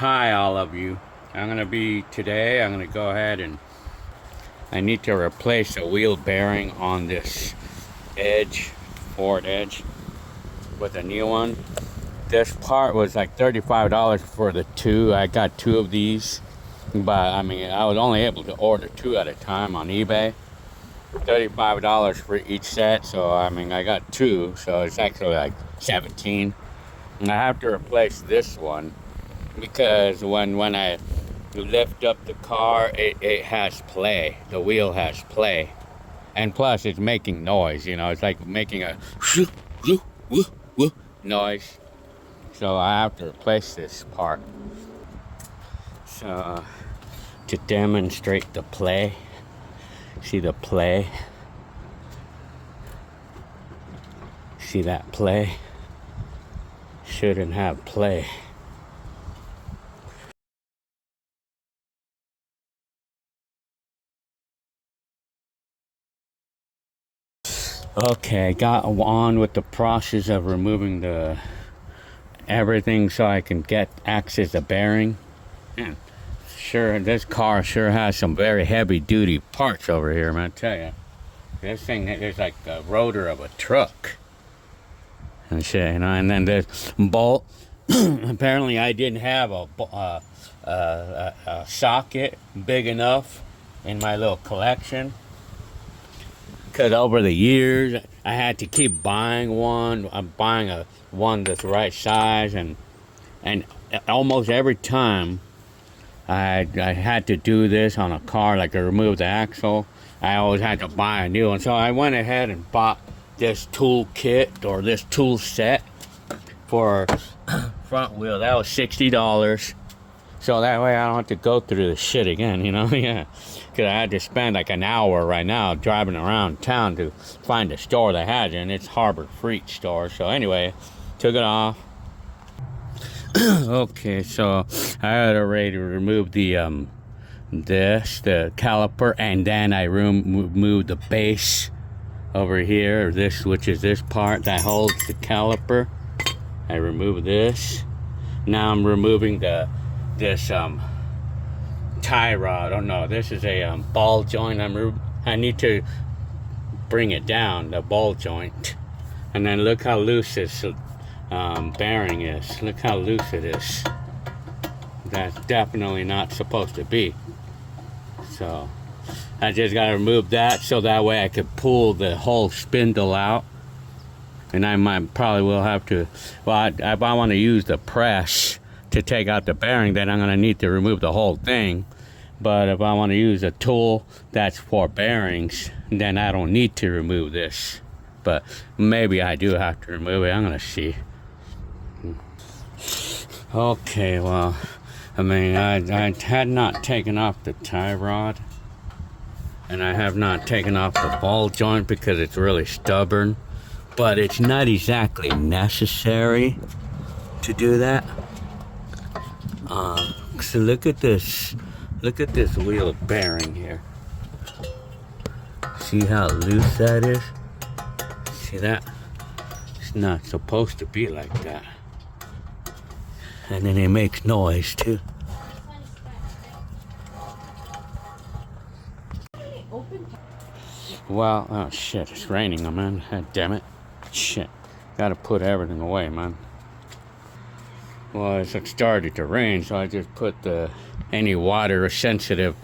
Hi all of you. I'm gonna go ahead and I need to replace a wheel bearing on this edge, forward edge, with a new one. This part was like $35 for the two. I got two of these, but I mean I was only able to order two at a time on eBay. $35 for each set, so I mean I got two, so it's actually like 17. And I have to replace this one because when I lift up the car, it has play. The wheel has play, and plus it's making noise. You know, it's like making a noise. So I have to replace this part. So to demonstrate the play, see the play? See that play? Shouldn't have play. Okay, I got on with the process of removing everything so I can get access the bearing. And sure, this car sure has some very heavy duty parts over here, man. I tell you, this thing is like the rotor of a truck and shit, you know. And then this bolt. Apparently, I didn't have a socket big enough in my little collection. Because over the years, I had to keep buying one. I'm buying one that's the right size, and almost every time I had to do this on a car, like to remove the axle, I always had to buy a new one. So I went ahead and bought this tool kit or this tool set for front wheel. That was $60. So that way I don't have to go through the shit again, you know? Yeah. Because I had to spend like an hour right now driving around town to find a store that had it, and it's Harbor Freight store. So anyway, took it off. Okay, so I had already removed the caliper, and then I removed the base over here, which is this part that holds the caliper. I removed this. Now I'm removing this tie rod. Oh no, this is a ball joint. I need to bring it down, the ball joint. And then look how loose this bearing is. Look how loose it is. That's definitely not supposed to be. So I just gotta remove that so that way I could pull the whole spindle out. And I probably will have to, well, if I want to use the press to take out the bearing, then I'm going to need to remove the whole thing. But if I want to use a tool that's for bearings, then I don't need to remove this. But maybe I do have to remove it. I'm going to see. Okay, well, I mean, I had not taken off the tie rod. And I have not taken off the ball joint because it's really stubborn. But it's not exactly necessary to do that. So look at this wheel bearing here. See how loose that is? See that? It's not supposed to be like that. And then it makes noise too. Well, oh shit, it's raining, man. God damn it. Shit. Gotta put everything away, man. Well, it started to rain, so I just put any water sensitive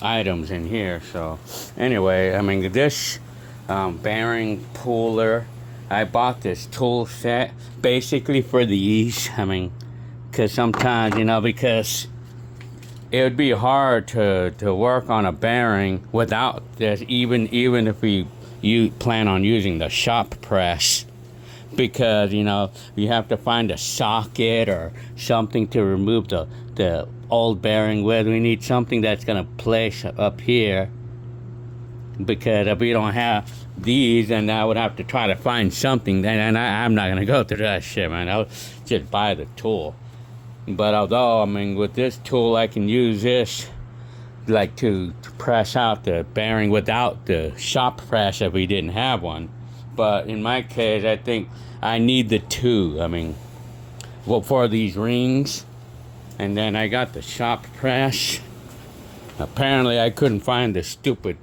items in here. So anyway, I mean, this bearing puller, I bought this tool set basically for the ease. I mean, because sometimes, you know, because it would be hard to work on a bearing without this, even if you plan on using the shop press. Because, you know, you have to find a socket or something to remove the old bearing with. We need something that's going to place up here. Because if we don't have these, then I would have to try to find something. And I'm not going to go through that shit, man. I'll just buy the tool. But although, I mean, with this tool, I can use this like to press out the bearing without the shop press if we didn't have one. But in my case, I think I need the two. I mean, well, for these rings, And then I got the shop press. Apparently I couldn't find the stupid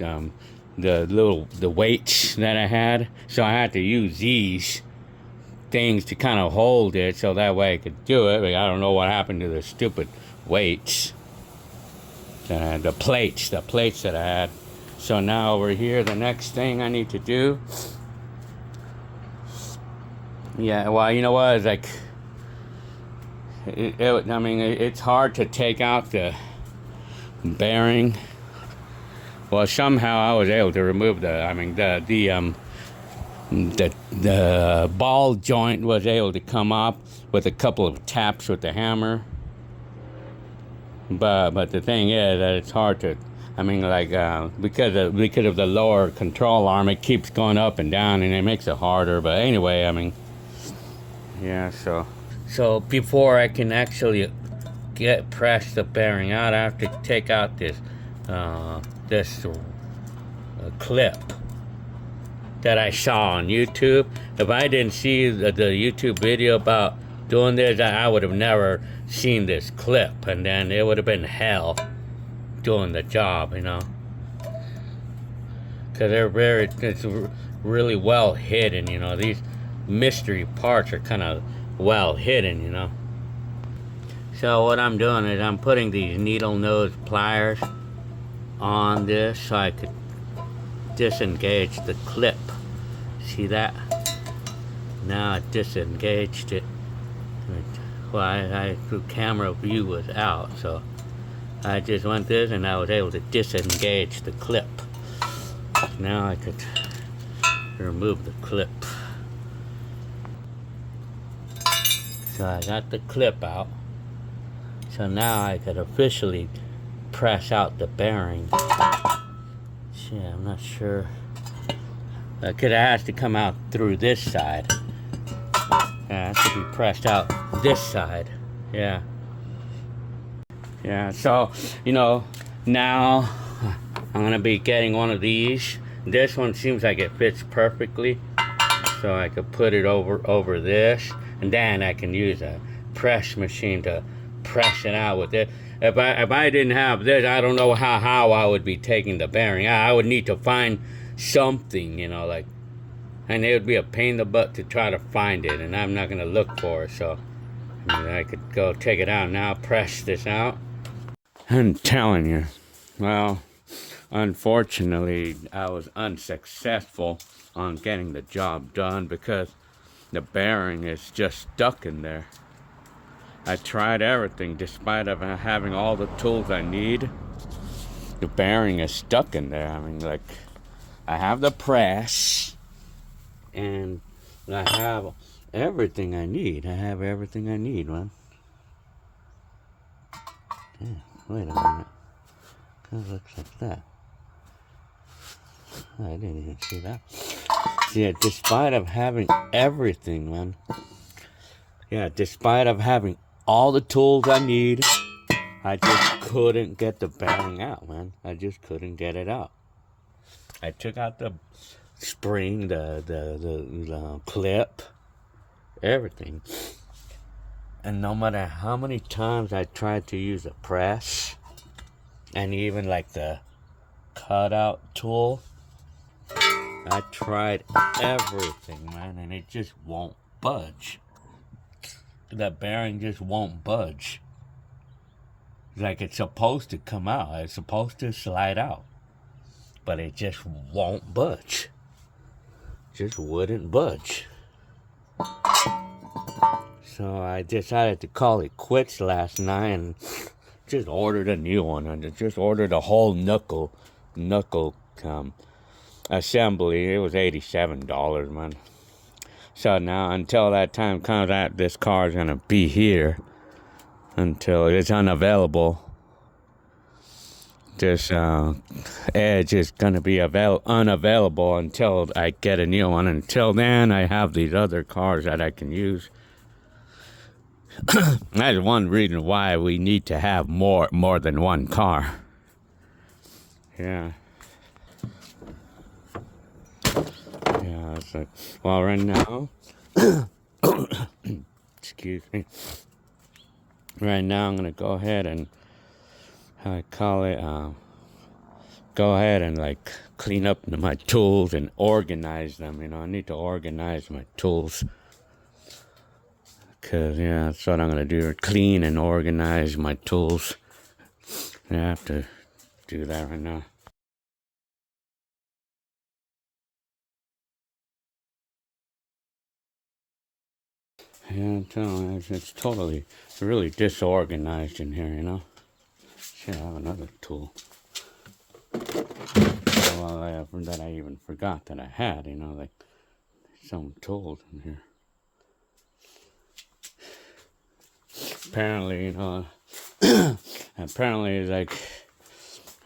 the weights that I had, so I had to use these things to kind of hold it so that way I could do it. But I don't know what happened to the stupid weights, the plates that I had. So now over here, the next thing I need to do, yeah, well, you know what, it's like I mean, it's hard to take out the bearing. Well, somehow I was able to remove the ball joint was able to come up with a couple of taps with the hammer. But the thing is that it's hard to, I mean, like because of the lower control arm, it keeps going up and down, and it makes it harder. But anyway, I mean, yeah. So before I can actually press the bearing out, I have to take out this clip that I saw on YouTube. If I didn't see the YouTube video about doing this, I would have never seen this clip, and then it would have been hell doing the job, you know, because it's really well hidden, you know. These mystery parts are kind of well hidden, you know. So what I'm doing is I'm putting these needle nose pliers on this so I could disengage the clip. See that? Now I disengaged it. Well, the camera view was out, so I just went this and I was able to disengage the clip. Now I could remove the clip. So I got the clip out. So now I could officially press out the bearing. Shit, I'm not sure. It could have to come out through this side. Yeah, it should be pressed out this side. Yeah. Yeah, so, you know, now I'm gonna be getting one of these. This one seems like it fits perfectly. So I could put it over this, and then I can use a press machine to press it out with it. If I didn't have this, I don't know how I would be taking the bearing. I would need to find something, you know, like, and it would be a pain in the butt to try to find it, and I'm not gonna look for it. So I mean, I could go take it out now, press this out. I'm telling you, well, unfortunately, I was unsuccessful on getting the job done because the bearing is just stuck in there. I tried everything, despite of having all the tools I need. The bearing is stuck in there. I mean, like, I have the press, and I have everything I need. I have everything I need, man. Yeah, wait a minute. Kind of looks like that. I didn't even see that. Yeah, despite of having everything, man. Yeah, despite of having all the tools I need, I just couldn't get the bearing out, man. I just couldn't get it out. I took out the spring, the clip, everything. And no matter how many times I tried to use a press, and even like the cutout tool, I tried everything, man, and it just won't budge. That bearing just won't budge. Like it's supposed to come out. It's supposed to slide out. But it just won't budge. Just wouldn't budge. So I decided to call it quits last night and just ordered a new one. And just ordered a whole knuckle assembly. It was $87, man. So now, until that time comes out, this car is gonna be here until it's unavailable. This edge is gonna be unavailable until I get a new one. Until then, I have these other cars that I can use. That's one reason why we need to have more than one car. Yeah. Yeah, it's like, well, right now, excuse me. right now I'm gonna go ahead and, how I call it, go ahead and like clean up my tools and organize them. You know, I need to organize my tools. Cause yeah, that's what I'm gonna do. Clean and organize my tools. I have to do that right now. Yeah, I'm telling you, it's totally, really disorganized in here, you know. Shit, I have another tool. Well, that I even forgot that I had, you know, like some tools in here. Apparently, you know, apparently, like,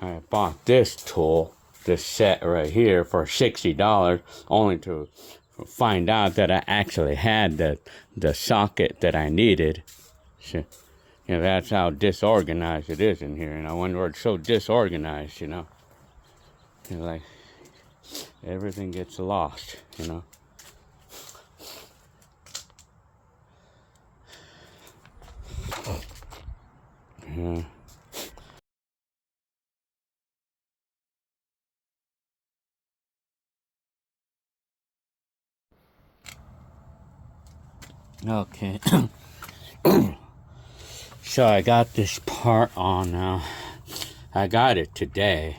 I bought this tool, this set right here for $60, only to find out that I actually had the socket that I needed. So, you know, that's how disorganized it is in here. And I wonder why it's so disorganized, you know. You know, like, everything gets lost, you know. Yeah. Okay. So I got this part on now. I got it today.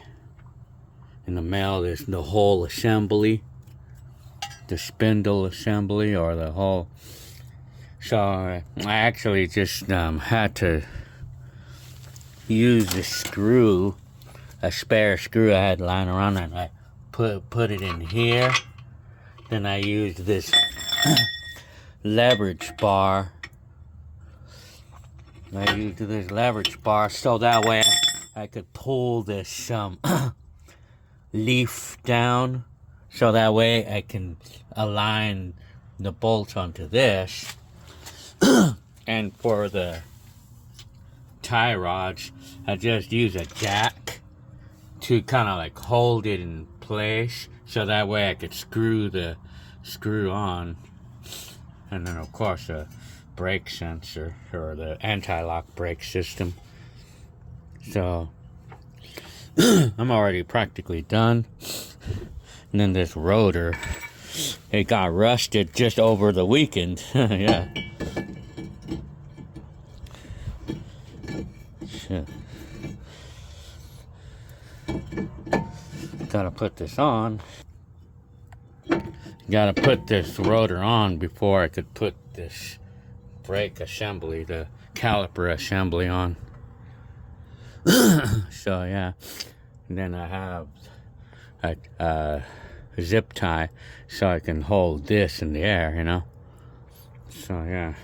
In the mail, there's the whole assembly. The spindle assembly, or the whole. So I actually just had to use the screw, a spare screw I had lying around, and I put it in here. Then I used this leverage bar. I used this leverage bar so that way I could pull this leaf down, so that way I can align the bolts onto this. And for the tie rods, I just use a jack to kind of like hold it in place, so that way I could screw on. And then of course a brake sensor, or the anti-lock brake system. So I'm already practically done. And then this rotor, it got rusted just over the weekend. Yeah. Shit. Gotta put this on. Gotta put this rotor on before I could put this brake assembly, the caliper assembly on. So yeah. And then I have a zip tie so I can hold this in the air, you know. So yeah.